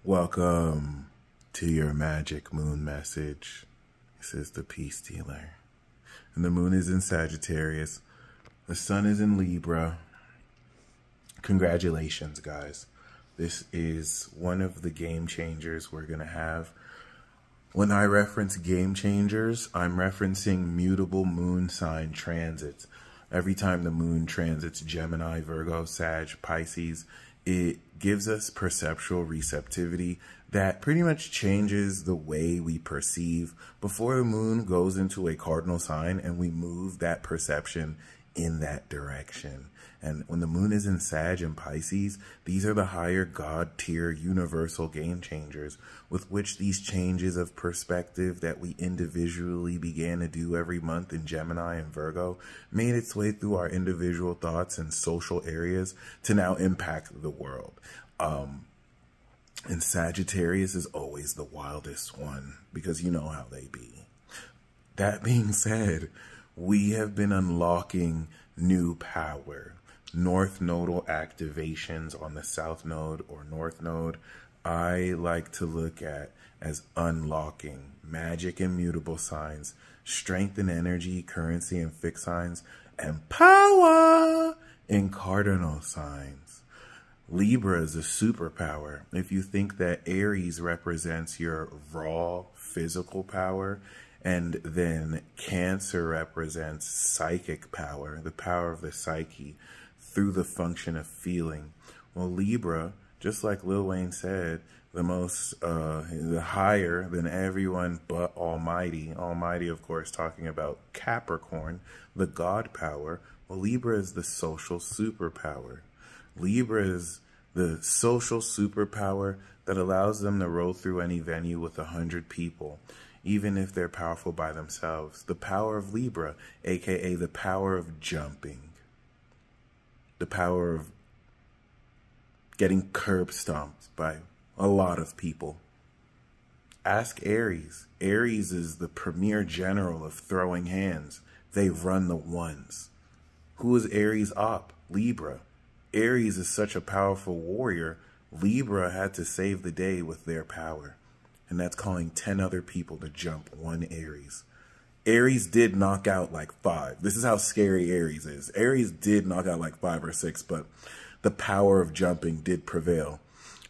Welcome to your magic moon message. This is the Peace Dealer. And the moon is in Sagittarius. The sun is in Libra. Congratulations, guys. This is one of the game changers we're going to have. When I reference game changers, I'm referencing mutable moon sign transits. Every time the moon transits Gemini, Virgo, Sag, Pisces, it gives us perceptual receptivity that pretty much changes the way we perceive before the moon goes into a cardinal sign and we move that perception in that direction. And when the moon is in Sag and Pisces, these are the higher God tier universal game changers with which these changes of perspective that we individually began to do every month in Gemini and Virgo made its way through our individual thoughts and social areas to now impact the world. And Sagittarius is always the wildest one because you know how they be. That being said, we have been unlocking new power. North nodal activations on the South Node or North Node, I like to look at as unlocking magic and mutable signs, strength and energy, currency and fixed signs, and power in cardinal signs. Libra is a superpower. If you think that Aries represents your raw physical power, and then Cancer represents psychic power, the power of the psyche through the function of feeling. Well, Libra, just like Lil Wayne said, the higher than everyone but Almighty. Almighty, of course, talking about Capricorn, the God power. Well, Libra is the social superpower. Libra is the social superpower that allows them to roll through any venue with 100 people, even if they're powerful by themselves. The power of Libra, aka the power of jumping. The power of getting curb stomped by a lot of people. Ask Aries. Aries is the premier general of throwing hands. They run the ones. Who is Aries op? Libra. Aries is such a powerful warrior, Libra had to save the day with their power. And that's calling 10 other people to jump one Aries. Aries did knock out like 5. This is how scary Aries is. Aries did knock out like 5 or 6, but the power of jumping did prevail.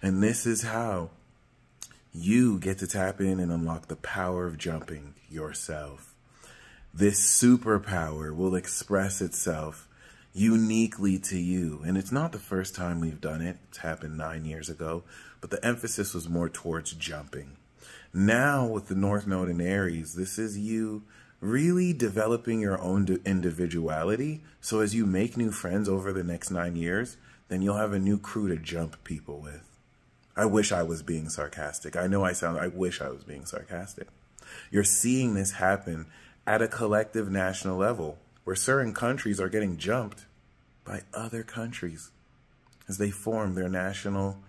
And this is how you get to tap in and unlock the power of jumping yourself. This superpower will express itself uniquely to you. And it's not the first time we've done it. It's happened 9 years ago, but the emphasis was more towards jumping. Now with the North Node in Aries, this is you really developing your own individuality. So as you make new friends over the next 9 years, then you'll have a new crew to jump people with. I wish I was being sarcastic. I wish I was being sarcastic. You're seeing this happen at a collective national level where certain countries are getting jumped by other countries as they form their national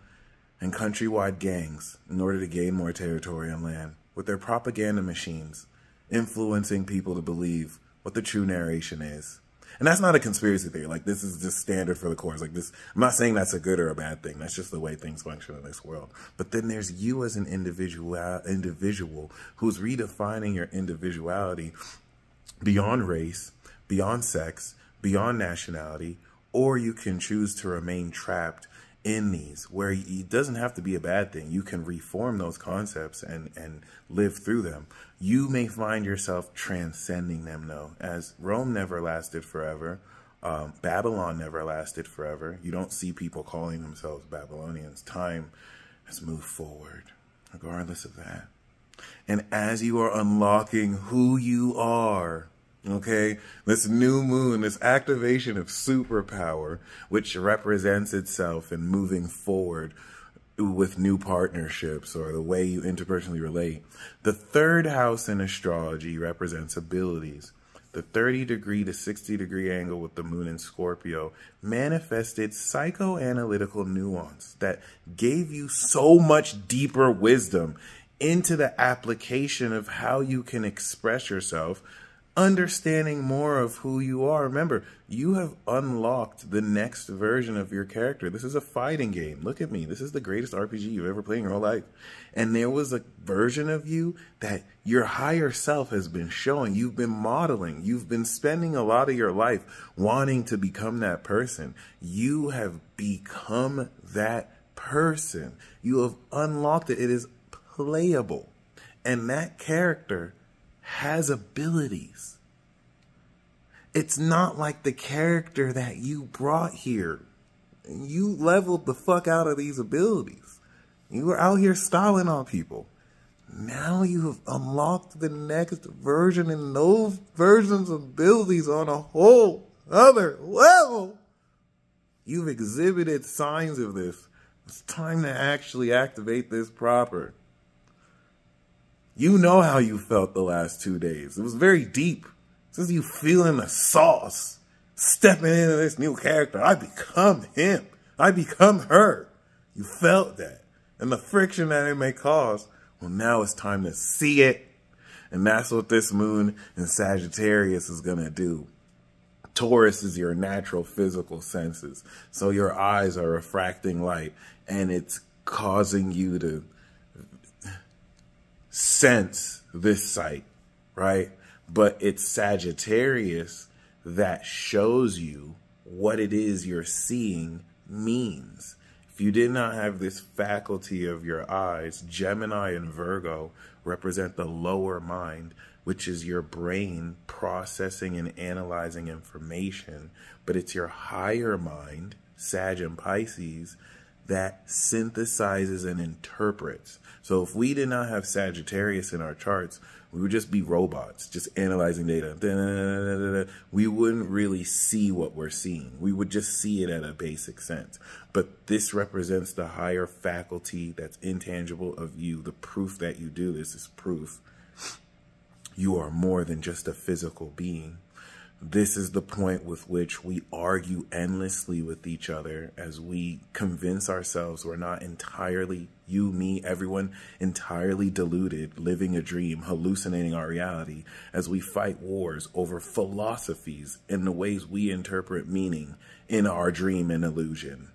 and countrywide gangs in order to gain more territory on land with their propaganda machines, influencing people to believe what the true narration is. And that's not a conspiracy theory. Like, this is just standard for the course. Like this, I'm not saying that's a good or a bad thing. That's just the way things function in this world. But then there's you as an individual who's redefining your individuality beyond race, beyond sex, beyond nationality, or you can choose to remain trapped in these, where it doesn't have to be a bad thing. You can reform those concepts and live through them. You may find yourself transcending them, though, as Rome never lasted forever. Babylon never lasted forever. You don't see people calling themselves Babylonians. Time has moved forward, regardless of that. And as you are unlocking who you are, okay, this new moon, this activation of superpower, which represents itself in moving forward with new partnerships or the way you interpersonally relate. The third house in astrology represents abilities. The 30-degree to 60-degree angle with the moon in Scorpio manifested psychoanalytical nuance that gave you so much deeper wisdom into the application of how you can express yourself understanding more of who you are. Remember, you have unlocked the next version of your character. This is a fighting game. Look at me. This is the greatest RPG you've ever played in your whole life. And there was a version of you that your higher self has been showing. You've been modeling. You've been spending a lot of your life wanting to become that person. You have become that person. You have unlocked it. It is playable. And that character has abilities. It's not like the character that you brought here. You leveled the fuck out of these abilities. You were out here styling on people. Now you have unlocked the next version, and those versions of abilities on a whole other level. You've exhibited signs of this. It's time to actually activate this proper. You know how you felt the last 2 days. It was very deep. This is you feeling the sauce. Stepping into this new character. I become him. I become her. You felt that. And the friction that it may cause. Well, now it's time to see it. And that's what this moon in Sagittarius is going to do. Taurus is your natural physical senses. So your eyes are refracting light. And it's causing you to sense this sight, right? But it's Sagittarius that shows you what it is you're seeing means. If you did not have this faculty of your eyes, Gemini and Virgo represent the lower mind, which is your brain processing and analyzing information. But it's your higher mind, Sag and Pisces, that synthesizes and interprets. So if we did not have Sagittarius in our charts, we would just be robots, just analyzing data. We wouldn't really see what we're seeing. We would just see it at a basic sense. But this represents the higher faculty that's intangible of you. The proof that you do this is proof you are more than just a physical being. This is the point with which we argue endlessly with each other as we convince ourselves we're not entirely, you, me, everyone, entirely deluded, living a dream, hallucinating our reality, as we fight wars over philosophies and the ways we interpret meaning in our dream and illusion.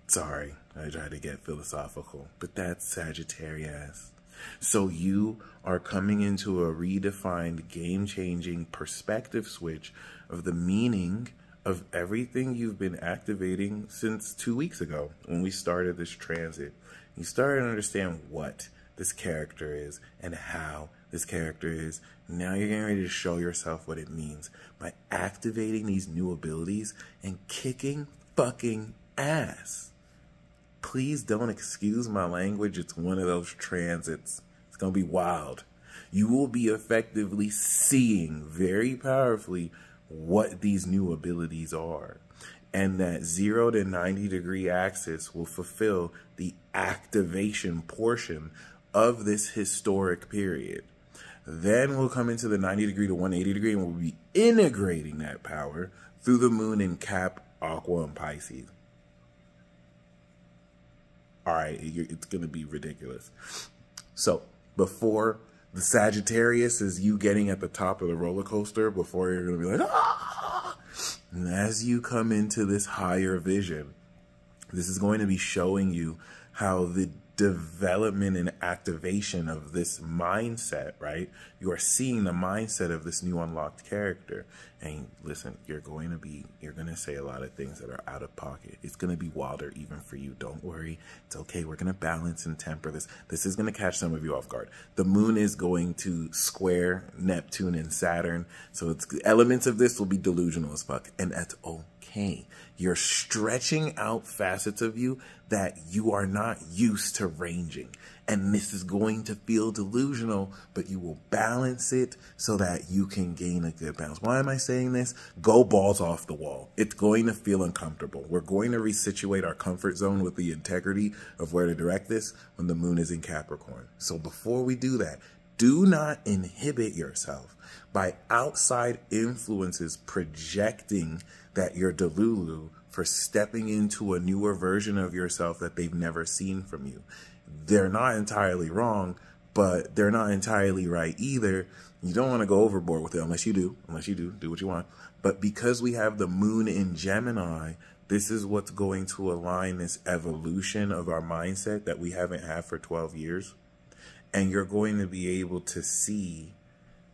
Sorry, I tried to get philosophical, but that's Sagittarius. So you are coming into a redefined, game-changing perspective switch of the meaning of everything you've been activating since 2 weeks ago when we started this transit. You started to understand what this character is and how this character is. Now you're getting ready to show yourself what it means by activating these new abilities and kicking fucking ass. Please don't excuse my language. It's one of those transits. It's going to be wild. You will be effectively seeing very powerfully what these new abilities are. And that 0 to 90 degree axis will fulfill the activation portion of this historic period. Then we'll come into the 90 degree to 180 degree and we'll be integrating that power through the moon in Cap, Aqua, and Pisces. All right, it's going to be ridiculous. So before the Sagittarius is you getting at the top of the roller coaster, before you're going to be like, ah! And as you come into this higher vision, this is going to be showing you how the development and activation of this mindset, right? You are seeing the mindset of this new unlocked character. And listen, you're going to say a lot of things that are out of pocket. It's going to be wilder even for you. Don't worry. It's okay. We're going to balance and temper this. This is going to catch some of you off guard. The moon is going to square Neptune and Saturn. So elements of this will be delusional as fuck. And that's okay. You're stretching out facets of you that you are not used to ranging. And this is going to feel delusional, but you will balance it so that you can gain a good balance. Why am I saying this? Go balls off the wall. It's going to feel uncomfortable. We're going to resituate our comfort zone with the integrity of where to direct this when the moon is in Capricorn. So before we do that, do not inhibit yourself by outside influences projecting that you're delulu for stepping into a newer version of yourself that they've never seen from you. They're not entirely wrong, but they're not entirely right either. You don't want to go overboard with it unless you do what you want. But because we have the moon in Gemini, this is what's going to align this evolution of our mindset that we haven't had for 12 years. And you're going to be able to see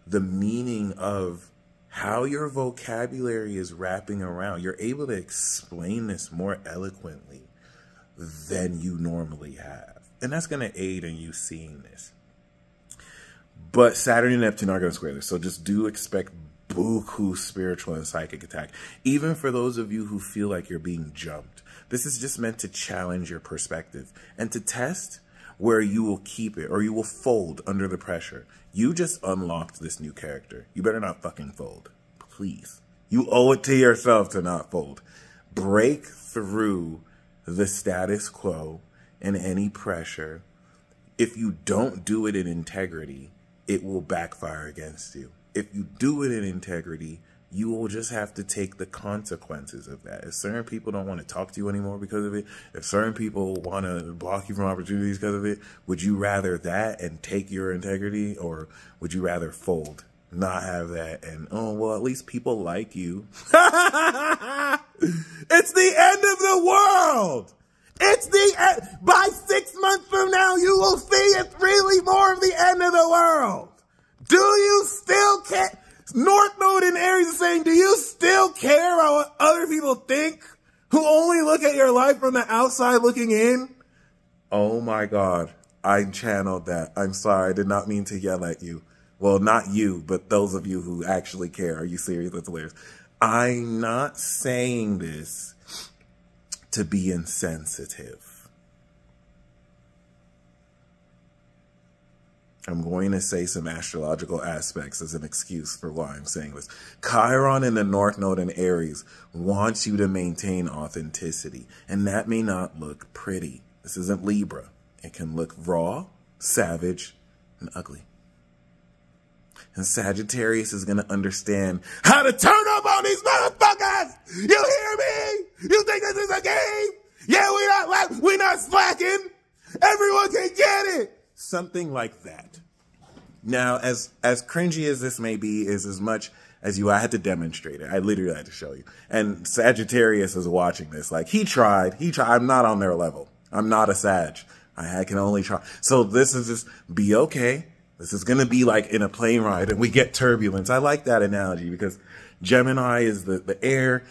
the meaning of how your vocabulary is wrapping around. You're able to explain this more eloquently than you normally have. And that's going to aid in you seeing this. But Saturn and Neptune are going to square this. So just do expect buku spiritual and psychic attack. Even for those of you who feel like you're being jumped. This is just meant to challenge your perspective and to test where you will keep it or you will fold under the pressure. You just unlocked this new character. You better not fucking fold. Please. You owe it to yourself to not fold. Break through the status quo and any pressure. If you don't do it in integrity, it will backfire against you. If you do it in integrity, you will just have to take the consequences of that. If certain people don't want to talk to you anymore because of it, if certain people want to block you from opportunities because of it, would you rather that and take your integrity, or would you rather fold, not have that, and, oh, well, at least people like you? It's the end of the world! It's the end. By 6 months from now, you will see it's really more of the end of the world. Do you still care? North Node in Aries is saying, do you still care about what other people think who only look at your life from the outside looking in? Oh my God. I channeled that. I'm sorry. I did not mean to yell at you. Well, not you, but those of you who actually care. Are you serious? That's hilarious. I'm not saying this to be insensitive. I'm going to say some astrological aspects as an excuse for why I'm saying this. Chiron in the North Node in Aries wants you to maintain authenticity, and that may not look pretty. This isn't Libra. It can look raw, savage, and ugly. And Sagittarius is going to understand how to turn up on these motherfuckers. You hear me? You think this is a game? Yeah, we're not slacking. Everyone can get it. Something like that. Now, as cringy as this may be, is as much as I had to demonstrate it. I literally had to show you. And Sagittarius is watching this. Like, he tried. I'm not on their level. I'm not a Sag. I can only try. So this is just, be okay. This is going to be like in a plane ride and we get turbulence. I like that analogy because Gemini is the air.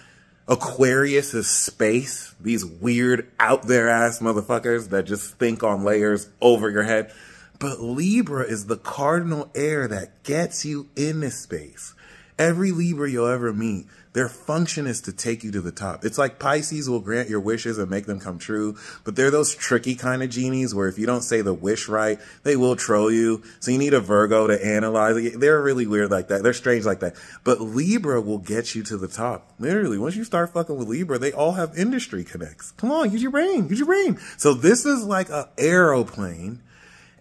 Aquarius is space. These weird out there ass motherfuckers that just think on layers over your head. But Libra is the cardinal air that gets you in this space. Every Libra you'll ever meet, their function is to take you to the top. It's like Pisces will grant your wishes and make them come true, but they're those tricky kind of genies where if you don't say the wish right, they will troll you. So you need a Virgo to analyze it. They're really weird like that. They're strange like that. But Libra will get you to the top. Literally, once you start fucking with Libra, they all have industry connects. Come on, use your brain, use your brain. So this is like an aeroplane.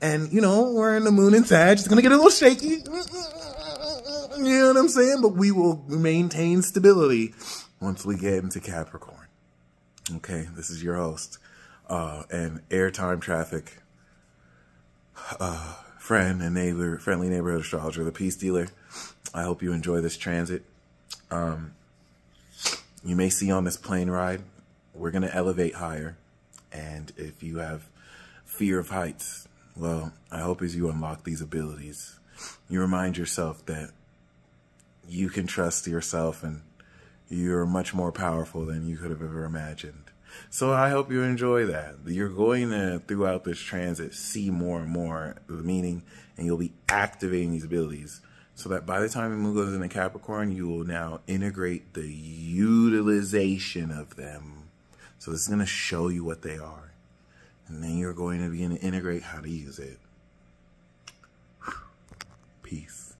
And, you know, we're in the moon in Sag. It's going to get a little shaky. You know what I'm saying? But we will maintain stability once we get into Capricorn. Okay, this is your host. And airtime traffic friend and neighbor, friendly neighborhood astrologer, the peace dealer. I hope you enjoy this transit. You may see on this plane ride, we're going to elevate higher. And if you have fear of heights, well, I hope as you unlock these abilities, you remind yourself that you can trust yourself and you're much more powerful than you could have ever imagined. So I hope you enjoy that. You're going to, throughout this transit, see more and more of the meaning, and you'll be activating these abilities so that by the time the moon goes into Capricorn, you will now integrate the utilization of them. So this is going to show you what they are. And then you're going to begin to integrate how to use it.